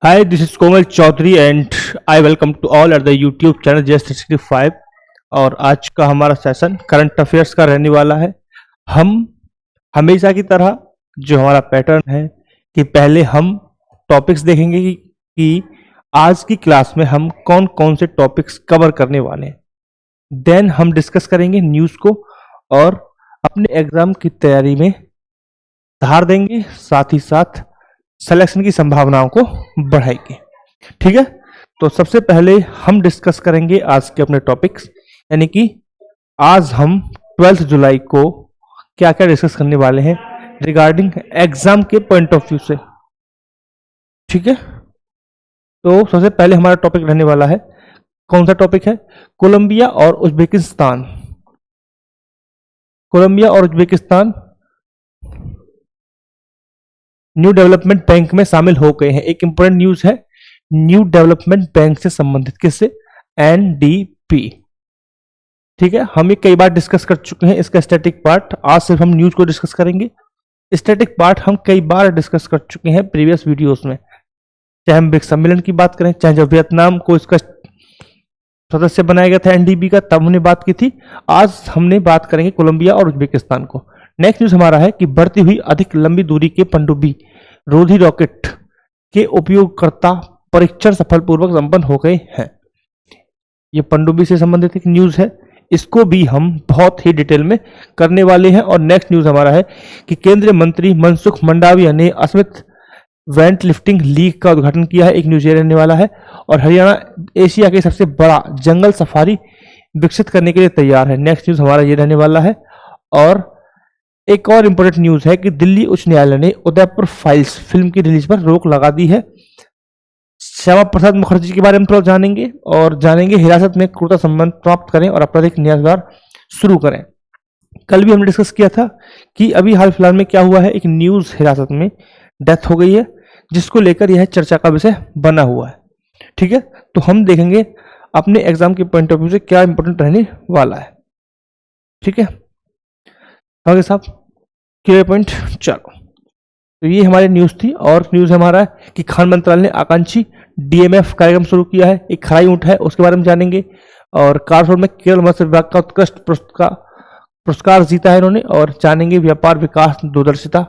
Hi, this is Komal Chaudhary and I welcome to all at the YouTube channel Just65। और आज का हमारा session current affairs का रहने वाला है। हम हमेशा की तरह जो हमारा पैटर्न है कि पहले हम टॉपिक्स देखेंगे कि आज की क्लास में हम कौन कौन से टॉपिक्स कवर करने वाले हैं। देन हम डिस्कस करेंगे न्यूज़ को और अपने एग्जाम की तैयारी में धार देंगे, साथ ही साथ सिलेक्शन की संभावनाओं को बढ़ाएंगे। ठीक है, तो सबसे पहले हम डिस्कस करेंगे आज के अपने टॉपिक्स, यानी कि आज हम 12 जुलाई को क्या क्या डिस्कस करने वाले हैं रिगार्डिंग एग्जाम के पॉइंट ऑफ व्यू से। ठीक है, तो सबसे पहले हमारा टॉपिक रहने वाला है, कौन सा टॉपिक है? कोलंबिया और उज्बेकिस्तान। कोलंबिया और उज्बेकिस्तान न्यू डेवलपमेंट बैंक में शामिल हो गए हैं। एक इंपॉर्टेंट न्यूज है न्यू डेवलपमेंट बैंक से संबंधित, किससे? एनडीपी। ठीक है, हम ये कई बार डिस्कस कर चुके हैं इसका स्टैटिक पार्ट। आज सिर्फ हम न्यूज को डिस्कस करेंगे। स्टैटिक पार्ट हम कई बार डिस्कस कर चुके हैं प्रीवियस वीडियोस में, चाहे हम ब्रिक्स सम्मेलन की बात करें, चाहे जब वियतनाम को इसका सदस्य बनाया गया था एनडीबी का, तब हमने बात की थी। आज हमने बात करेंगे कोलंबिया और उज्बेकिस्तान को। नेक्स्ट न्यूज हमारा है कि बढ़ती हुई अधिक लंबी दूरी के पनडुब्बी रोधी रॉकेट के उपयोगकर्ता परीक्षण सफलपूर्वक संपन्न हो गए हैं। ये पनडुब्बी से संबंधित एक न्यूज है, इसको भी हम बहुत ही डिटेल में करने वाले हैं। और नेक्स्ट न्यूज हमारा है कि केंद्रीय मंत्री मनसुख मंडाविया ने अस्मित वेंट लिफ्टिंग लीग का उद्घाटन किया है। एक न्यूज ये रहने वाला है। और हरियाणा एशिया के सबसे बड़ा जंगल सफारी विकसित करने के लिए तैयार है। नेक्स्ट न्यूज हमारा ये रहने वाला है। और एक और इंपॉर्टेंट न्यूज है कि दिल्ली उच्च न्यायालय ने उदयपुर फाइल्स फिल्म की रिलीज पर रोक लगा दी है। श्यामा प्रसाद मुखर्जी के बारे में थोड़ा जानेंगे और जानेंगे हिरासत में क्रूरता संबंध प्राप्त करें और आपराधिक न्यायद्वार शुरू करें। कल भी हमने डिस्कस किया था कि अभी हाल फिलहाल में क्या हुआ है, एक न्यूज हिरासत में डेथ हो गई है, जिसको लेकर यह चर्चा का विषय बना हुआ है। ठीक है, तो हम देखेंगे अपने एग्जाम के पॉइंट ऑफ व्यू से क्या इंपॉर्टेंट रहने वाला है। ठीक है, आगे साहब क्लियर पॉइंट। चलो, तो ये हमारी न्यूज थी। और न्यूज हमारा है कि खान मंत्रालय ने आकांक्षी डीएमएफ कार्यक्रम शुरू किया है। एक खराई ऊंट है, उसके बारे में जानेंगे। और कारसोल में केरल मत्स्य विभाग का उत्कृष्ट पुरस्कार जीता है इन्होंने। और जानेंगे व्यापार विकास दूरदर्शिता,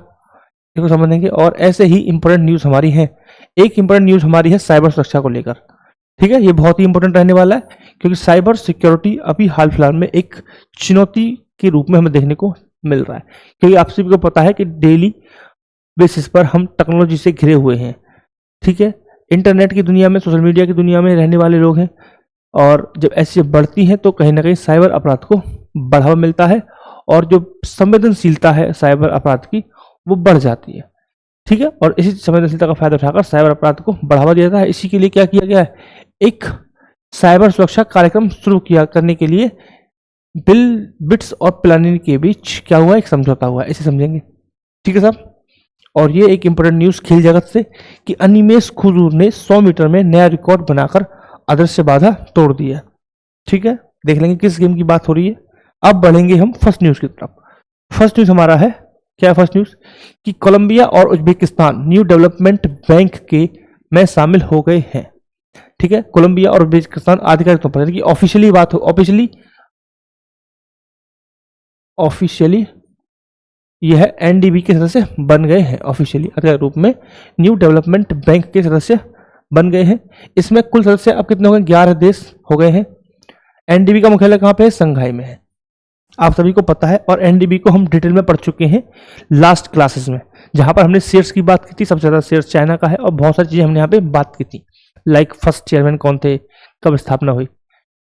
इसको समझेंगे। और ऐसे ही इंपॉर्टेंट न्यूज हमारी है। एक इंपॉर्टेंट न्यूज हमारी है साइबर सुरक्षा को लेकर। ठीक है, ये बहुत ही इंपॉर्टेंट रहने वाला है, क्योंकि साइबर सिक्योरिटी अभी हाल फिलहाल में एक चुनौती के रूप में हमें देखने को मिल रहा है। क्योंकि आप सभी को पता है कि डेली बेसिस पर हम टेक्नोलॉजी से घिरे हुए हैं। ठीक है, इंटरनेट की दुनिया में, सोशल मीडिया की दुनिया में रहने वाले लोग हैं। और जब ऐसी बढ़ती हैं तो कहीं ना कहीं साइबर अपराध को बढ़ावा मिलता है, और जो संवेदनशीलता है साइबर अपराध की वो बढ़ जाती है। ठीक है, और इसी संवेदनशीलता का फायदा उठाकर साइबर अपराध को बढ़ावा दिया जाता है। इसी के लिए क्या किया गया है, एक साइबर सुरक्षा कार्यक्रम शुरू किया करने के लिए बिल बिट्स और प्लानिंग के बीच क्या हुआ, एक समझौता हुआ है, इसे समझेंगे। ठीक है साहब। और ये एक इंपॉर्टेंट न्यूज खेल जगत से कि अनिमेश खुजूर ने 100 मीटर में नया रिकॉर्ड बनाकर अदृश्य बाधा तोड़ दिया। ठीक है, देख लेंगे किस गेम की बात हो रही है। अब बढ़ेंगे हम फर्स्ट न्यूज की तरफ। फर्स्ट न्यूज हमारा है, क्या है फर्स्ट न्यूज, कि कोलंबिया और उज्बेकिस्तान न्यू डेवलपमेंट बैंक के में शामिल हो गए हैं। ठीक है, कोलंबिया और उज्बेकिस्तान आधिकारिक तौर पर ऑफिशियली बात हो, ऑफिशियली यह एनडीबी के सदस्य बन गए हैं। ऑफिशियली आधिकारिक रूप में न्यू डेवलपमेंट बैंक के सदस्य बन गए हैं। इसमें कुल सदस्य अब कितने हो गए? 11 देश हो गए हैं। एनडीबी का मुख्यालय कहाँ पे है? संघाई में है, आप सभी को पता है। और एनडीबी को हम डिटेल में पढ़ चुके हैं लास्ट क्लासेस में, जहां पर हमने शेयर्स की बात की थी। सबसे ज्यादा शेयर्स चाइना का है, और बहुत सारी चीजें हमने यहाँ पे बात की थी, लाइक फर्स्ट चेयरमैन कौन थे, कब स्थापना हुई।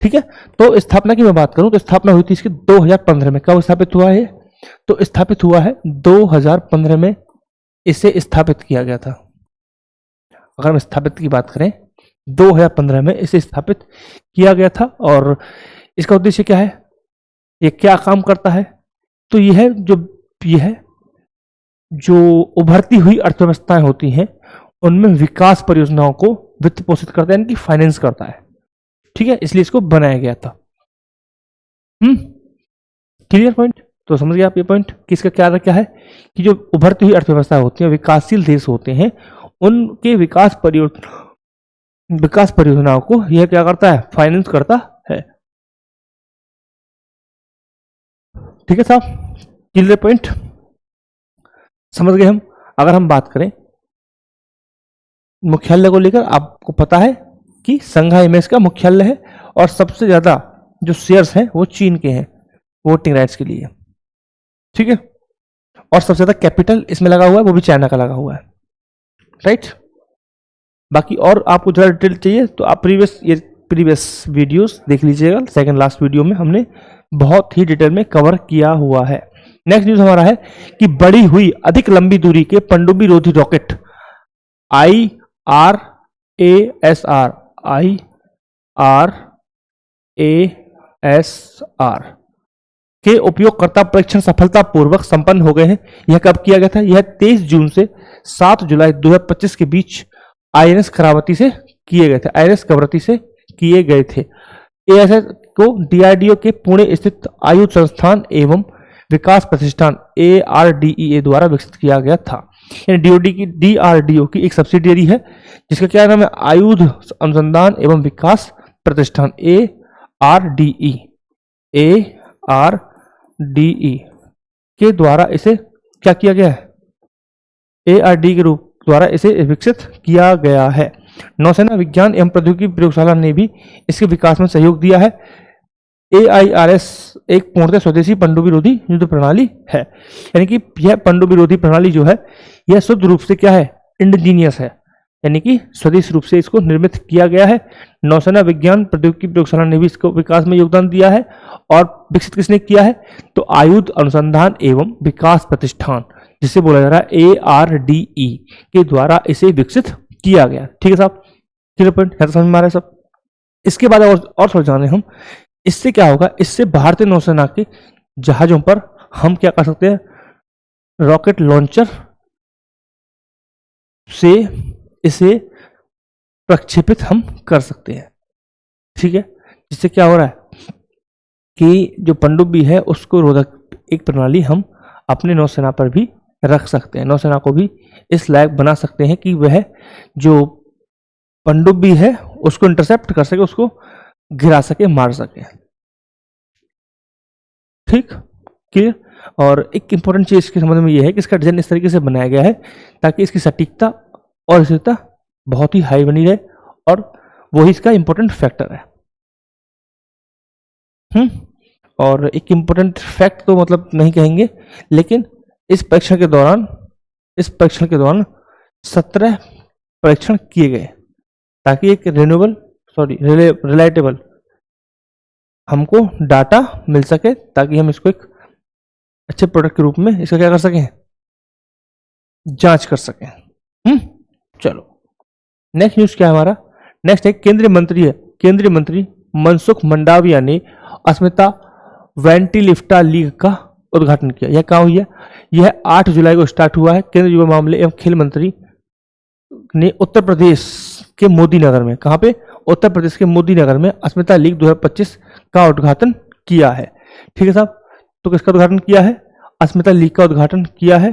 ठीक है, तो स्थापना की मैं बात करूं तो स्थापना हुई थी इसकी 2015 में। कब स्थापित हुआ है? तो स्थापित हुआ है 2015 में, इसे स्थापित किया गया था। अगर हम स्थापित की बात करें 2015 में इसे स्थापित किया गया था। और इसका उद्देश्य क्या है, ये क्या काम करता है? तो यह जो उभरती हुई अर्थव्यवस्थाएं होती हैं उनमें विकास परियोजनाओं को वित्त पोषित करता है, यानी कि फाइनेंस करता है। ठीक है, इसलिए इसको बनाया गया था। Clear point? तो समझ गए आप ये पॉइंट, किसका क्या है कि जो उभरती हुई अर्थव्यवस्था होती है, विकासशील देश होते हैं, उनके विकास परियोजनाओं को यह क्या करता है, फाइनेंस करता है। ठीक है साहब, क्लियर पॉइंट, समझ गए हम। अगर हम बात करें मुख्यालय को लेकर, आपको पता है कि संघाई में इसका मुख्यालय है और सबसे ज्यादा जो शेयर्स हैं वो चीन के हैं वोटिंग राइट्स के लिए। ठीक है, और सबसे ज्यादा कैपिटल इसमें लगा हुआ है वो भी चाइना का लगा हुआ है, राइट। बाकी और आपको ज़्यादा डिटेल चाहिए तो आप प्रीवियस वीडियोस देख लीजिएगा। सेकंड लास्ट वीडियो में हमने बहुत ही डिटेल में कवर किया हुआ है। नेक्स्ट न्यूज हमारा है कि बढ़ी हुई अधिक लंबी दूरी के पनडुब्बी रोधी रॉकेट IRASR के उपयोगकर्ता परीक्षण सफलतापूर्वक संपन्न हो गए हैं। यह कब किया गया था? यह 23 जून से 7 जुलाई 2025 के बीच INS खरावती से किए गए थे। INS खरावती से किए गए थे। ASR को DRDO के पुणे स्थित आयुध संस्थान एवं विकास प्रतिष्ठान ARDEA द्वारा विकसित किया गया था। DRDO की एक सब्सिडियरी है जिसका क्या नाम है? आयुध अनुसंधान एवं विकास प्रतिष्ठान ARDE के द्वारा इसे क्या किया गया है? ARD के रूप द्वारा इसे विकसित किया गया है। नौसेना विज्ञान एवं प्रौद्योगिकी प्रयोगशाला ने भी इसके विकास में सहयोग दिया है। AIRS एक पूर्णतः स्वदेशी पनडुब्बी रोधी युद्ध प्रणाली है, यानी कि यह पनडुब्बी रोधी प्रणाली जो है यह शुद्ध रूप से क्या है? इंडिजीनियस है, यानी कि स्वदेशी रूप से इसको निर्मित किया गया है। नौसेना विज्ञान प्रौद्योगिकी प्रयोगशाला ने भी इसको विकास में योगदान दिया है। और विकसित किसने किया है? तो आयुध अनुसंधान एवं विकास प्रतिष्ठान, जिसे बोला जा रहा है ARDE के द्वारा इसे विकसित किया गया। ठीक है साहब, क्लियर पॉइंट है तो समझ में आ रहा है सब। इसके बाद और थोड़ा जाने हम, इससे क्या होगा? इससे भारतीय नौसेना के जहाजों पर हम क्या कर सकते हैं? रॉकेट लॉन्चर से इसे प्रक्षेपित हम कर सकते हैं। ठीक है, जिससे क्या हो रहा है कि जो पनडुब्बी है उसको रोधक एक प्रणाली हम अपने नौसेना पर भी रख सकते हैं। नौसेना को भी इस लायक बना सकते हैं कि वह जो पनडुब्बी है उसको इंटरसेप्ट कर सके, उसको गिरा सके, मार सके। ठीक, क्लियर। और एक इंपॉर्टेंट चीज इसके संबंध में यह है कि इसका डिजाइन इस तरीके से बनाया गया है ताकि इसकी सटीकता और स्थिरता बहुत ही हाई बनी रहे, और वही इसका इंपॉर्टेंट फैक्टर है। और एक इंपॉर्टेंट फैक्ट तो मतलब नहीं कहेंगे, लेकिन इस परीक्षण के दौरान 17 परीक्षण किए गए ताकि एक रिलायबल हमको डाटा मिल सके, ताकि हम इसको एक अच्छे प्रोडक्ट के रूप में इसका क्या कर सकें? जांच कर सकें। चलो नेक्स्ट न्यूज क्या है हमारा? नेक्स्ट है केंद्रीय मंत्री मनसुख मंडाविया ने अस्मिता वेंटिलिफ्टा लीग का उद्घाटन किया। यह कहाँ हुई है? यह 8 जुलाई को स्टार्ट हुआ है। केंद्रीय युवा मामले एवं खेल मंत्री ने उत्तर प्रदेश के मोदी नगर में, कहाँ पे? उत्तर प्रदेश के मोदी नगर में अस्मिता लीग 2025 का उद्घाटन किया है। ठीक है साहब, तो किसका उद्घाटन किया है? अस्मिता लीग का उद्घाटन किया है।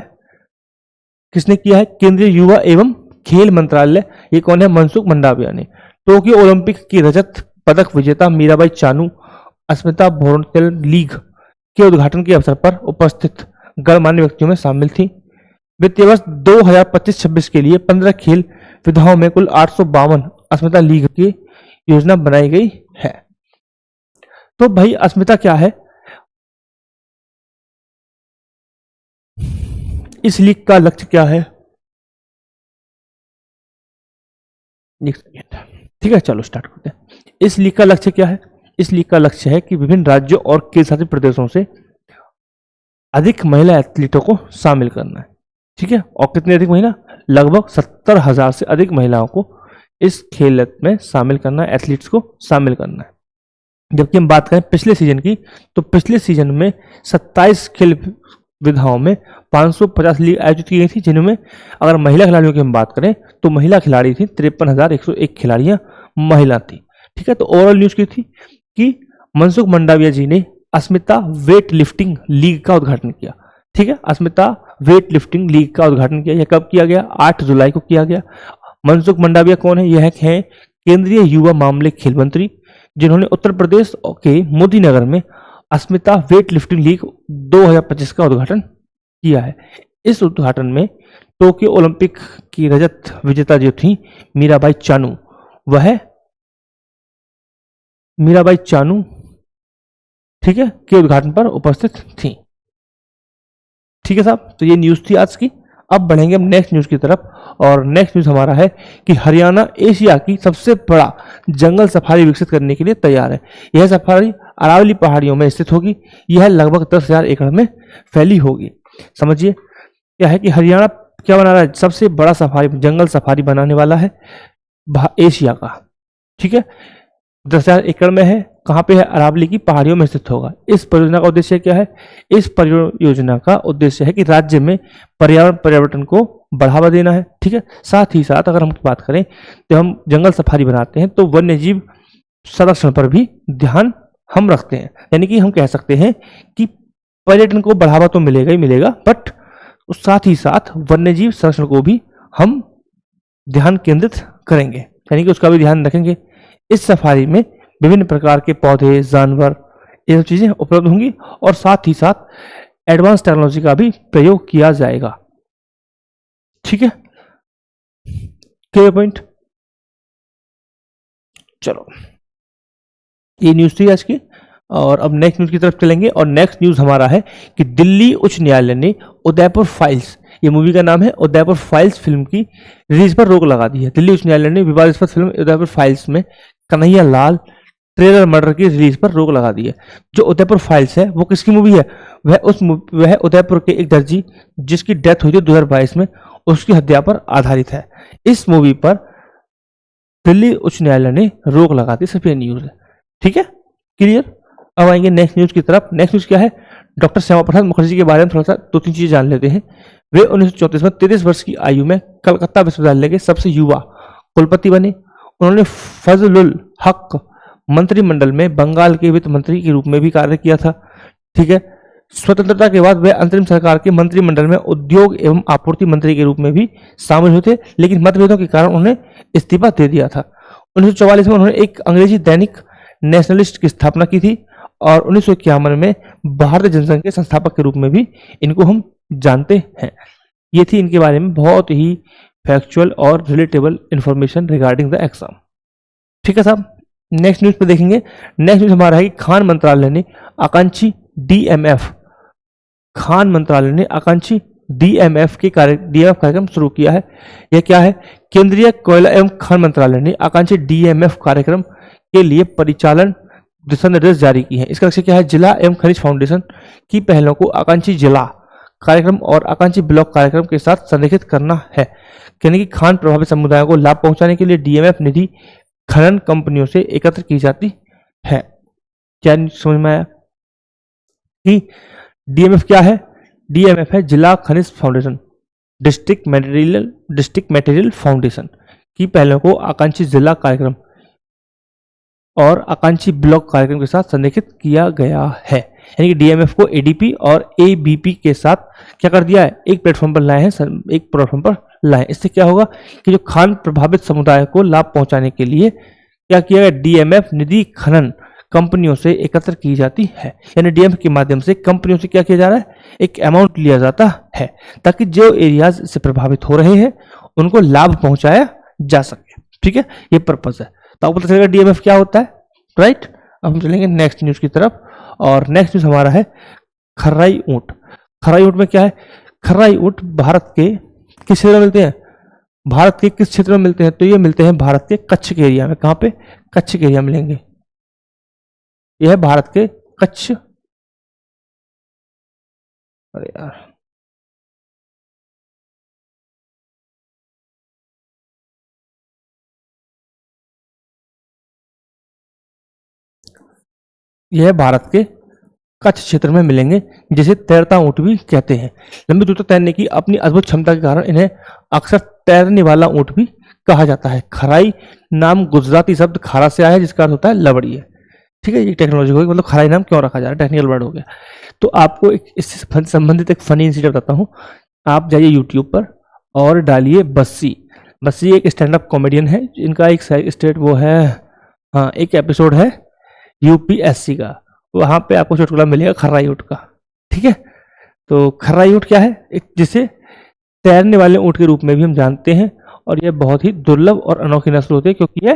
किसने किया है? केंद्रीय युवा एवं खेल मंत्रालय। ये कौन है? मनसुख मंडाविया ने। टोक्यो ओलंपिक की रजत पदक विजेता मीराबाई चानू अस्मिता वोलेंटियर लीग के उद्घाटन के अवसर पर उपस्थित गणमान्य व्यक्तियों में शामिल थी। वित्तीय वर्ष 2025-26 के लिए 15 खेल विधाओं में कुल 852 अस्मिता लीग की योजना बनाई गई है। तो भाई अस्मिता क्या है? इस लीग का लक्ष्य क्या है? ठीक है, चलो स्टार्ट करते हैं। इस लीग का लक्ष्य क्या है? इस लीग का लक्ष्य है कि विभिन्न राज्यों और केंद्र शासित प्रदेशों से अधिक महिला एथलीटों को शामिल करना है। ठीक है, और कितने अधिक महिला? लगभग 70,000 से अधिक महिलाओं को इस खेल में शामिल करना है, एथलीट्स को शामिल करना है। जबकि हम बात करें पिछले सीजन की, तो पिछले सीजन में 27 खेल विधाओं में 550 लीग आयोजित की गई थी, जिनमें अगर महिला खिलाड़ियों की हम बात करें तो महिला खिलाड़ी थी 53,101 खिलाड़ियां महिला थी। ठीक है, तो ओवरऑल न्यूज की थी कि मनसुख मंडाविया जी ने अस्मिता वेट लिफ्टिंग लीग का उद्घाटन किया। ठीक है, अस्मिता वेट लिफ्टिंग लीग का उद्घाटन किया। यह कब किया गया? 8 जुलाई को किया गया। मनसुख मंडाविया कौन है? यह है केंद्रीय युवा मामले खेल मंत्री, जिन्होंने उत्तर प्रदेश के मोदी नगर में अस्मिता वेट लिफ्टिंग लीग 2025 का उद्घाटन किया है। इस उद्घाटन में टोक्यो ओलंपिक की रजत विजेता जो थी मीराबाई चानू, वह मीराबाई चानू, ठीक है, के उद्घाटन पर उपस्थित थी। ठीक है साहब, तो ये न्यूज थी आज की। अब बढ़ेंगे हम नेक्स्ट न्यूज की तरफ, और नेक्स्ट न्यूज हमारा है कि हरियाणा एशिया की सबसे बड़ा जंगल सफारी विकसित करने के लिए तैयार है। यह सफारी अरावली पहाड़ियों में स्थित होगी। यह लगभग 10,000 एकड़ में फैली होगी। समझिए क्या है कि हरियाणा क्या बना रहा है? सबसे बड़ा सफारी जंगल सफारी बनाने वाला है एशिया का। ठीक है, 10,000 एकड़ में है। कहाँ पे है? अरावली की पहाड़ियों में स्थित होगा। इस परियोजना का उद्देश्य क्या है? इस परियोजना का उद्देश्य है कि राज्य में पर्यावरण को बढ़ावा देना है। ठीक है, साथ ही साथ अगर हम बात करें तो हम जंगल सफारी बनाते हैं तो वन्य जीव संरक्षण पर भी ध्यान हम रखते हैं। यानी कि हम कह सकते हैं कि पर्यटन को बढ़ावा तो मिलेगा ही मिलेगा, बट साथ ही साथ वन्य जीव संरक्षण को भी हम ध्यान केंद्रित करेंगे, यानी कि उसका भी ध्यान रखेंगे। इस सफारी में विभिन्न प्रकार के पौधे, जानवर, ये सब चीजें उपलब्ध होंगी, और साथ ही साथ एडवांस टेक्नोलॉजी का भी प्रयोग किया जाएगा। ठीक है, क्लियर पॉइंट? चलो, ये न्यूज थी आज की, और अब नेक्स्ट न्यूज की तरफ चलेंगे। और नेक्स्ट न्यूज हमारा है कि दिल्ली उच्च न्यायालय ने उदयपुर फाइल्स, ये मूवी का नाम है, उदयपुर फाइल्स फिल्म की रिलीज पर रोक लगा दी है। दिल्ली उच्च न्यायालय ने विवादास्पद फिल्म उदयपुर फाइल्स में कन्हैया लाल ट्रेलर मर्डर की रिलीज पर रोक लगा दी है। जो उदयपुर फाइल्स है वो किसकी मूवी है? वह उदयपुर के एक दर्जी जिसकी डेथ हुई थी 2022 में, उसकी हत्या पर आधारित है। इस मूवी पर दिल्ली उच्च न्यायालय ने रोक लगा दी। सिर्फ ये न्यूज है। ठीक है, क्लियर? अब आएंगे नेक्स्ट न्यूज की तरफ। नेक्स्ट न्यूज क्या है? डॉक्टर श्यामा प्रसाद मुखर्जी के बारे में थोड़ा सा 2-3 चीजें जान लेते हैं। वे 1934 में 33 वर्ष की आयु में कलकत्ता विश्वविद्यालय के सबसे युवा कुलपति बने। उन्होंने फजलुल हक मंत्रिमंडल में बंगाल के वित्त मंत्री के रूप में भी कार्य किया था। ठीक है, स्वतंत्रता के बाद वे अंतरिम सरकार के मंत्रिमंडल में उद्योग एवं आपूर्ति मंत्री के रूप में भी शामिल हुए थे, लेकिन मतभेदों के कारण उन्होंने इस्तीफा दे दिया था। 1944 में उन्होंने एक अंग्रेजी दैनिक नेशनलिस्ट की स्थापना की थी, और 1951 में भारतीय जनसंघ के संस्थापक के रूप में भी इनको हम जानते हैं। ये थी इनके बारे में बहुत ही फैक्चुअल और relatable information regarding the exam. ठीक है साहब, नेक्स्ट न्यूज पे देखेंगे। नेक्स्ट न्यूज हमारा है कि खान मंत्रालय ने आकांक्षी डीएमएफ के कार्यक्रम शुरू किया है। यह क्या है? केंद्रीय कोयला एवं खान मंत्रालय ने आकांक्षी डीएमएफ कार्यक्रम के लिए परिचालन दिशा निर्देश जारी की है। इसका लक्ष्य क्या है? जिला एवं खनिज फाउंडेशन की पहलों को आकांक्षी जिला कार्यक्रम और आकांक्षी ब्लॉक कार्यक्रम के साथ संरेखित करना है। यानी कि खान प्रभावित समुदायों को लाभ पहुंचाने के लिए डीएमएफ निधि खनन कंपनियों से एकत्र की जाती है। क्या समझ में आया कि डीएमएफ क्या है? डीएमएफ है जिला खनिज फाउंडेशन, डिस्ट्रिक्ट मटेरियल फाउंडेशन की पहलों को आकांक्षी जिला कार्यक्रम और आकांक्षी ब्लॉक कार्यक्रम के साथ संरेखित किया गया है। यानी कि डीएमएफ को एडीपी और एबीपी के साथ क्या कर दिया है? एक प्लेटफॉर्म पर लाए हैं। इससे क्या होगा कि जो खान प्रभावित समुदाय को लाभ पहुंचाने के लिए क्या किया गया? डीएमएफ निधि खनन कंपनियों से एकत्र की जाती है। यानी डीएमएफ के माध्यम से कंपनियों से क्या किया जा रहा है? एक अमाउंट लिया जाता है, ताकि जो एरियाज से प्रभावित हो रहे हैं उनको लाभ पहुंचाया जा सके। ठीक है, ये पर्पज है। तो आपको पता चलेगा डीएमएफ क्या होता है, राइट? अब हम चलेंगे नेक्स्ट न्यूज की तरफ, और नेक्स्ट न्यूज हमारा है खर्राई ऊंट। खर्राई ऊंट में क्या है? खर्राई ऊंट भारत के किस क्षेत्र में मिलते हैं? भारत के किस क्षेत्र में मिलते हैं? तो ये मिलते हैं भारत के कच्छ के एरिया में। कहाँ पे? कच्छ के एरिया में मिलेंगे। यह है भारत के कच्छ, अरे यार, यह भारत के कच्छ क्षेत्र में मिलेंगे, जिसे तैरता ऊंट भी कहते हैं। लंबी दूरी तक तैरने की अपनी अद्भुत क्षमता के कारण इन्हें अक्सर तैरने वाला ऊंट भी कहा जाता है। खराई नाम गुजराती शब्द खारा से आया है, जिसका अर्थ होता है लवड़ी है। ठीक है, ये टेक्नोलॉजी हो गई, मतलब खराई नाम क्यों रखा जा रहा है, टेक्निकल वर्ड हो गया। तो आपको इससे संबंधित एक फनी इंसिडेंट बताता हूँ। आप जाइए यूट्यूब पर और डालिए बस्सी। बस्सी एक स्टैंड अप कॉमेडियन है, इनका एक स्टेट वो है, हाँ एक एपिसोड है यूपीएससी का, वहाँ पे आपको चुटकुला मिलेगा खर्राई ऊँट का। ठीक है, तो खर्राई ऊँट क्या है, एक जिसे तैरने वाले ऊँट के रूप में भी हम जानते हैं, और यह बहुत ही दुर्लभ और अनोखी नस्ल होती है क्योंकि यह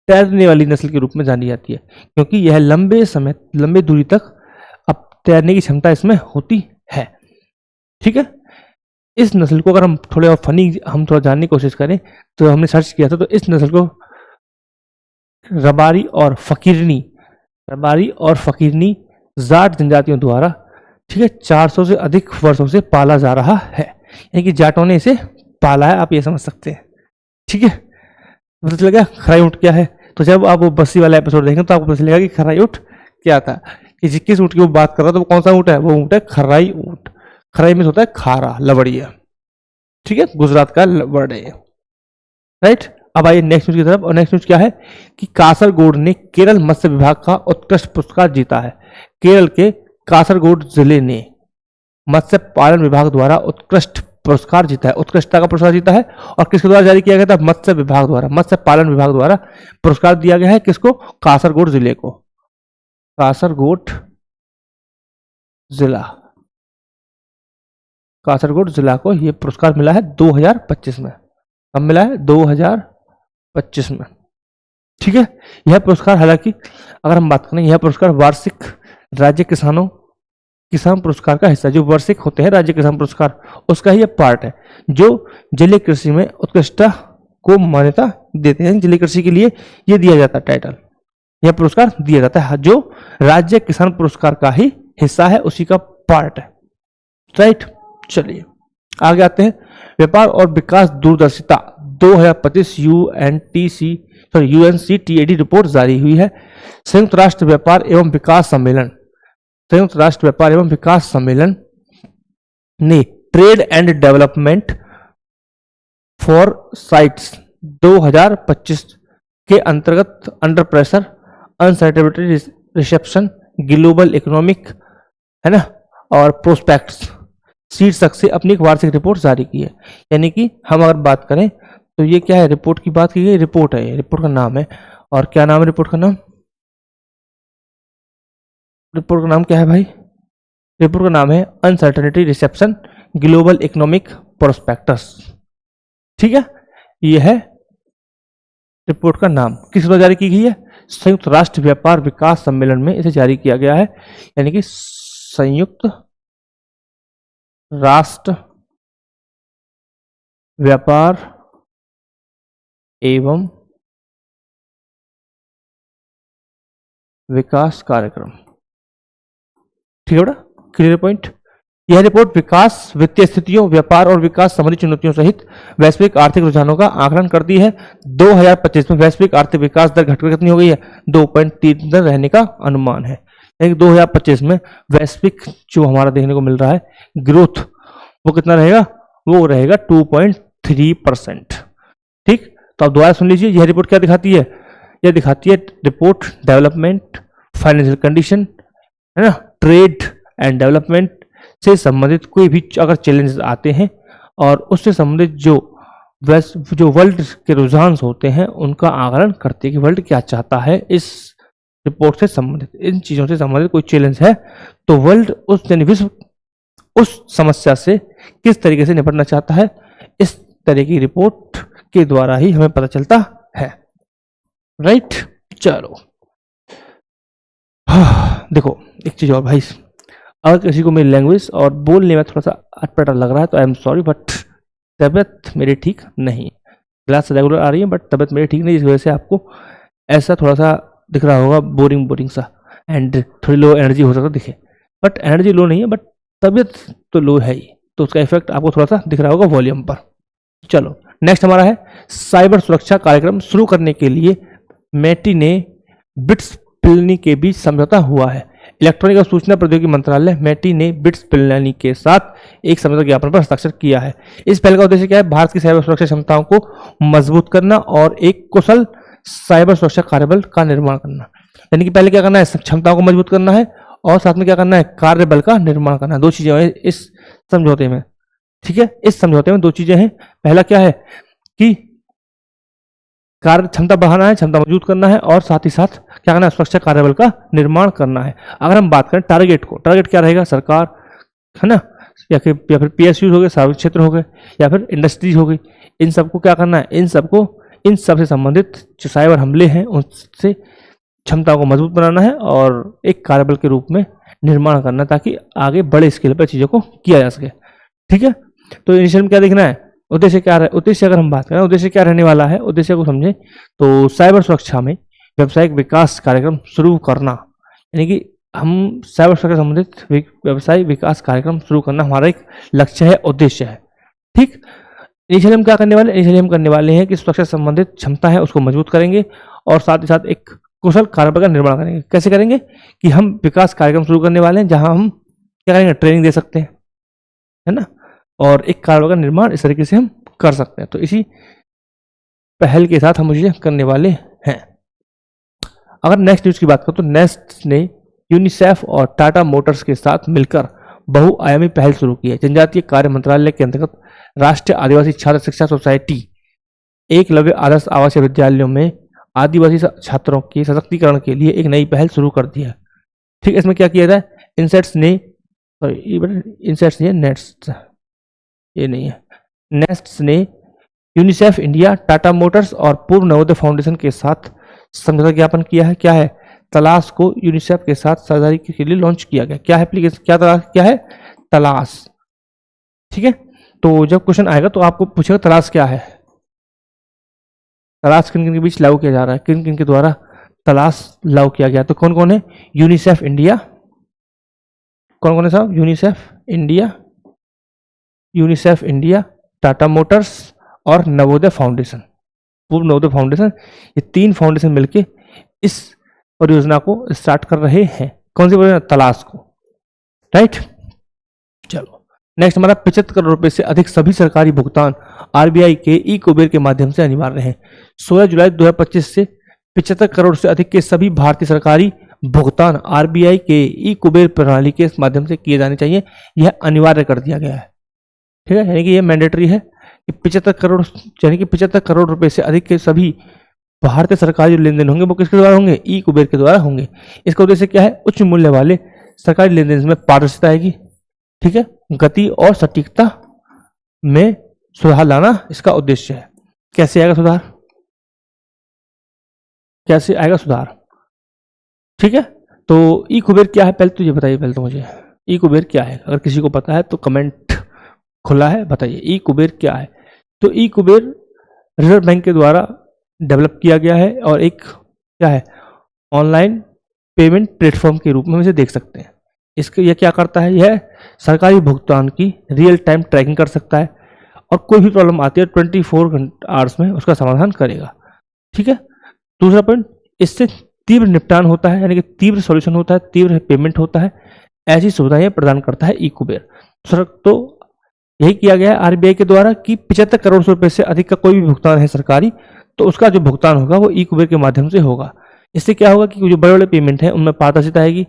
तैरने वाली नस्ल के रूप में जानी जाती है, क्योंकि यह लंबे दूरी तक अब तैरने की क्षमता इसमें होती है। ठीक है, इस नस्ल को अगर हम थोड़े और हम थोड़ा जानने की कोशिश करें तो हमने सर्च किया था, तो इस नस्ल को रबारी और फकीरनी जाट जनजातियों द्वारा, ठीक है, 400 से अधिक वर्षों से पाला जा रहा है, यानी कि जाटों ने इसे पाला है, आप ये समझ सकते हैं। ठीक है, पता चलेगा खराई ऊँट क्या है। तो जब आप वो बस्सी वाला एपिसोड देखेंगे तो आपको पता चलेगा कि खराई ऊँट क्या था, कि किस ऊँट की वो बात कर रहा था, तो वो कौन सा ऊँट है, वो ऊँट है खराई ऊँट। खराई में होता है खारा, लवड़िया। ठीक है, गुजरात का वर्ड है, राइट। अब आइए नेक्स्ट न्यूज की तरफ, और नेक्स्ट न्यूज क्या है कि कासरगोड ने केरल मत्स्य विभाग का उत्कृष्ट पुरस्कार जीता है। केरल के कासरगोड जिले ने मत्स्य पालन विभाग द्वारा उत्कृष्ट पुरस्कार जीता है, उत्कृष्टता का पुरस्कार जीता है। और किसके द्वारा जारी किया गया था, मत्स्य विभाग द्वारा, मत्स्य पालन विभाग द्वारा पुरस्कार दिया गया है। किसको, कासरगोड जिले को, कासरगोड जिला को यह पुरस्कार मिला है 2025 में। कब मिला है, 2025 में। ठीक है, यह पुरस्कार, हालांकि अगर हम बात करें, यह पुरस्कार वार्षिक राज्य किसान पुरस्कार का हिस्सा, जो वार्षिक होते हैं राज्य किसान पुरस्कार, उसका ही यह पार्ट है, जो जलीय कृषि में उत्कृष्टता को मान्यता देते हैं। जलीय कृषि के लिए यह दिया जाता है टाइटल, यह पुरस्कार दिया जाता है, जो राज्य किसान पुरस्कार का ही हिस्सा है, उसी का पार्ट है, राइट। चलिए आगे आते हैं। व्यापार और विकास दूरदर्शिता 2025 UNCTAD रिपोर्ट जारी हुई है। संयुक्त राष्ट्र व्यापार एवं विकास सम्मेलन ने trade and development for sites 2025 के अंतर्गत under pressure, uncertainty reception, global economic, है ना, और प्रोस्पेक्ट्स शीर्षक से अपनी एक वार्षिक रिपोर्ट जारी की है। यानी कि हम अगर बात करें तो ये क्या है, रिपोर्ट की बात की गई, रिपोर्ट है, रिपोर्ट का नाम है, और क्या नाम है रिपोर्ट का नाम, रिपोर्ट का नाम क्या है भाई, रिपोर्ट का नाम है uncertainty reception, global economic prospectus. ठीक है, ये है रिपोर्ट का नाम। किस द्वारा जारी की गई है, संयुक्त राष्ट्र व्यापार विकास सम्मेलन में इसे जारी किया गया है, यानी कि संयुक्त राष्ट्र व्यापार एवं विकास कार्यक्रम। ठीक है बेटा, क्लियर पॉइंट। यह रिपोर्ट विकास, वित्तीय स्थितियों, व्यापार और विकास संबंधी चुनौतियों सहित वैश्विक आर्थिक रुझानों का आकलन करती है। 2025 में वैश्विक आर्थिक विकास दर घटकर कितनी हो गई है, 2.3 दर रहने का अनुमान है। 2025 में वैश्विक जो हमारा देखने को मिल रहा है ग्रोथ, वो कितना रहेगा, वो रहेगा 2.3%। ठीक, तो आप दोबारा सुन लीजिए, यह रिपोर्ट क्या दिखाती है, यह दिखाती है रिपोर्ट डेवलपमेंट, फाइनेंशियल कंडीशन, है ना, ट्रेड एंड डेवलपमेंट से संबंधित कोई भी अगर चैलेंजेस आते हैं, और उससे संबंधित जो वर्ल्ड के रुझान होते हैं, उनका आकलन करते हैं कि वर्ल्ड क्या चाहता है। इस रिपोर्ट से संबंधित, इन चीजों से संबंधित कोई चैलेंज है तो वर्ल्ड विश्व उस समस्या से किस तरीके से निपटना चाहता है, इस तरह की रिपोर्ट के द्वारा ही हमें पता चलता है, राइट। चलो देखो एक चीज और भाई, अगर किसी को मेरी लैंग्वेज और बोलने में थोड़ा सा अटपटा लग रहा है तो आई एम सॉरी, बट तबीयत मेरी ठीक नहीं, क्लास रेगुलर आ रही है बट तबीयत मेरी ठीक नहीं, इस वजह से आपको ऐसा थोड़ा सा दिख रहा होगा, बोरिंग सा, एंड थोड़ी लो एनर्जी हो सकता दिखे, बट एनर्जी लो नहीं है, बट तबीयत तो लो है ही, तो उसका इफेक्ट आपको थोड़ा सा दिख रहा होगा वॉल्यूम पर। चलो नेक्स्ट हमारा है साइबर सुरक्षा कार्यक्रम शुरू करने के लिए मेटी ने बिट्स पिलनी के बीच समझौता हुआ है। इलेक्ट्रॉनिक और सूचना प्रौद्योगिकी मंत्रालय मेटी ने बिट्स पिलनी के साथ एक समझौता ज्ञापन पर हस्ताक्षर किया है। इस पहल का उद्देश्य क्या है, भारत की साइबर सुरक्षा क्षमताओं को मजबूत करना और एक कुशल साइबर सुरक्षा कार्यबल का निर्माण करना। यानी कि पहले क्या करना है, क्षमताओं को मजबूत करना है, और साथ में क्या करना है, कार्यबल का निर्माण करना। दो चीजें हैं इस समझौते में, ठीक है, इस समझौते में दो चीजें हैं। पहला क्या है कि कार्य क्षमता बढ़ाना है, क्षमता मजबूत करना है, और साथ ही साथ क्या करना है, सुरक्षा कार्यबल का निर्माण करना है। अगर हम बात करें टारगेट को, टारगेट क्या रहेगा, सरकार है ना, या फिर पीएसयू हो गए, सार्वजनिक क्षेत्र हो गए, या फिर इंडस्ट्रीज हो गई, इन सबको क्या करना है, इन सब से संबंधित जो साइबर हमले हैं उनसे क्षमता को मजबूत बनाना है और एक कार्यबल के रूप में निर्माण करना, ताकि आगे बड़े स्केल पर चीज़ों को किया जा सके। ठीक है, तो इनिशियल में क्या देखना है, उद्देश्य क्या है, उद्देश्य अगर हम बात करें उद्देश्य क्या रहने वाला है, उद्देश्य को समझें तो साइबर सुरक्षा में व्यावसायिक विकास कार्यक्रम शुरू करना, यानी कि हम साइबर सुरक्षा संबंधित व्यवसाय विकास कार्यक्रम शुरू करना हमारा एक लक्ष्य है, उद्देश्य है। ठीक, इनिशियली हम क्या करने वाले, इनिशियली हम करने वाले हैं कि सुरक्षा संबंधित क्षमता है उसको मजबूत करेंगे और साथ ही साथ एक कुशल कार्यबल का निर्माण करेंगे। कैसे करेंगे कि हम विकास कार्यक्रम शुरू करने वाले हैं जहां हम क्या करेंगे, ट्रेनिंग दे सकते हैं, है ना, और एक कार्यबल का निर्माण इस तरीके से हम कर सकते हैं। तो इसी पहल के साथ हम ये करने वाले हैं। अगर नेक्स्ट न्यूज की बात करें तो नेस्ट ने यूनिसेफ और टाटा मोटर्स के साथ मिलकर बहुआयामी पहल शुरू की है। जनजातीय कार्य मंत्रालय के अंतर्गत राष्ट्रीय आदिवासी छात्र शिक्षा सोसाइटी एकलव्य आदर्श आवासीय विद्यालयों में आदिवासी छात्रों के सशक्तिकरण के लिए एक नई पहल शुरू कर दी है। ठीक, इसमें क्या किया जाए, नेट्स ने यूनिसेफ इंडिया, टाटा मोटर्स और पूर्व नवोदय फाउंडेशन के साथ समझौता ज्ञापन किया है। क्या है, तलाश को यूनिसेफ के साथ साझेदारी के लिए लॉन्च किया गया। क्या है एप्लीकेशन, क्या है तलाश। ठीक है, तो जब क्वेश्चन आएगा तो आपको पूछेगा तलाश क्या है, तलाश किन किन के बीच लागू किया जा रहा है, किन किन के द्वारा तलाश लागू किया गया। तो कौन कौन है, यूनिसेफ इंडिया, कौन कौन है साहब, यूनिसेफ इंडिया, टाटा मोटर्स और नवोदय फाउंडेशन, पूर्व नवोदय फाउंडेशन, ये तीन फाउंडेशन मिलके इस परियोजना को स्टार्ट कर रहे हैं। कौन सी परियोजना, तलाश को। राइट, चलो नेक्स्ट हमारा 75 करोड़ रुपए से अधिक सभी सरकारी भुगतान आरबीआई के ई कुबेर के माध्यम से अनिवार्य हैं। 16 जुलाई 2025 से 75 करोड़ से अधिक के सभी भारतीय सरकारी भुगतान आरबीआई के ई कुबेर प्रणाली के माध्यम से किए जाने चाहिए, यह अनिवार्य कर दिया गया है। ठीक है, यानी कि यह मैंडेटरी है कि 75 करोड़ रुपए से अधिक के सभी भारतीय सरकारी लेन देन होंगे वो किसके द्वारा होंगे, ई कुबेर के द्वारा होंगे। इसका उद्देश्य क्या है, उच्च मूल्य वाले सरकारी लेन देन में पारदर्शिता आएगी। ठीक है, गति और सटीकता में सुधार लाना इसका उद्देश्य है। कैसे आएगा सुधार, कैसे आएगा सुधार। ठीक है, तो ई कुबेर क्या है, पहले तो ये बताइए, पहले तो मुझे ई कुबेर क्या है, अगर किसी को पता है तो कमेंट खुला है, बताइए ई कुबेर क्या है। तो ई कुबेर रिजर्व बैंक के द्वारा डेवलप किया गया है और एक क्या है, ऑनलाइन पेमेंट प्लेटफॉर्म के रूप में इसे देख सकते हैं। इसके यह क्या करता है, यह सरकारी भुगतान की रियल टाइम ट्रैकिंग कर सकता है और कोई भी प्रॉब्लम आती है 24 आवर्स में उसका समाधान करेगा। ठीक है, दूसरा पॉइंट, इससे तीव्र निपटान होता है, यानी कि तीव्र सॉल्यूशन होता है, तीव्र पेमेंट होता है, ऐसी सुविधाएं प्रदान करता है ई कुबेर। तो यही किया गया है आरबीआई के द्वारा कि 75 करोड़ रुपए से अधिक का कोई भी भुगतान है सरकारी, तो उसका जो भुगतान होगा वो ई कुबेर के माध्यम से होगा। इससे क्या होगा कि जो बड़े बड़े पेमेंट है उनमें पारदर्शिता आएगी,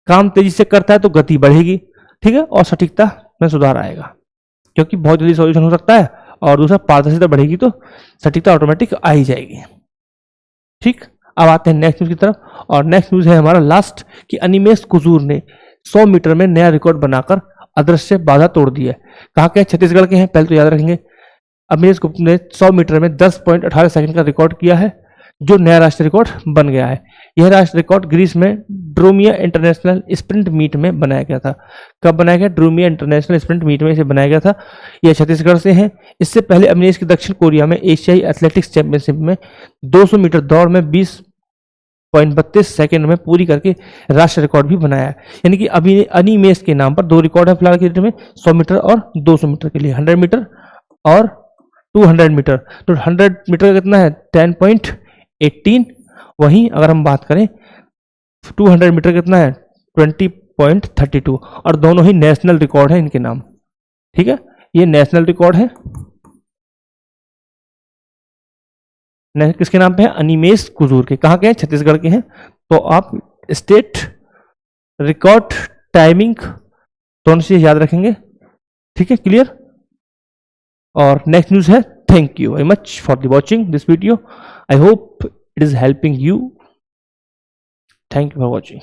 काम तेजी से करता है तो गति बढ़ेगी। ठीक है, और सटीकता में सुधार आएगा क्योंकि बहुत जल्दी सॉल्यूशन हो सकता है, और दूसरा पारदर्शिता बढ़ेगी तो सटीकता ऑटोमेटिक आ ही जाएगी। ठीक, अब आते हैं नेक्स्ट न्यूज की तरफ, और नेक्स्ट न्यूज है हमारा लास्ट कि अनिमेश कुजूर ने 100 मीटर में नया रिकॉर्ड बनाकर अदृश्य बाधा तोड़ दी है। कहाँ के हैं, छत्तीसगढ़ के हैं, पहले तो याद रखेंगे। अनिमेश गुप्त ने 100 मीटर में 10.18 सेकंड का रिकॉर्ड किया है, जो नया राष्ट्रीय रिकॉर्ड बन गया है। यह राष्ट्रीय रिकॉर्ड ग्रीस में ड्रोमिया इंटरनेशनल स्प्रिंट मीट में बनाया गया था। कब बनाया गया, ड्रोमिया इंटरनेशनल स्प्रिंट मीट में इसे बनाया गया था। यह छत्तीसगढ़ से है। इससे पहले अनिमेश की दक्षिण कोरिया में एशियाई एथलेटिक्स चैंपियनशिप में 200 मीटर दौड़ में 20.32 सेकंड में पूरी करके राष्ट्रीय रिकॉर्ड भी बनाया है। यानी कि अभी अनिमेश के नाम पर 2 रिकॉर्ड है फिलहाल के डेट में, 100 मीटर और 200 मीटर के लिए, 100 मीटर और 200 मीटर। तो 100 मीटर का कितना है, 10.18। वहीं अगर हम बात करें 200 मीटर कितना है, 20.32, और दोनों ही नेशनल रिकॉर्ड है इनके नाम। ठीक है, ये नेशनल रिकॉर्ड है, किसके नाम पे है, अनिमेश कुजूर के। कहाँ के हैं, छत्तीसगढ़ के हैं। तो आप स्टेट रिकॉर्ड टाइमिंग दोनों चीज याद रखेंगे। ठीक है, क्लियर। और नेक्स्ट न्यूज है, thank you very much for the watching this video, I hope it is helping you, thank you for watching.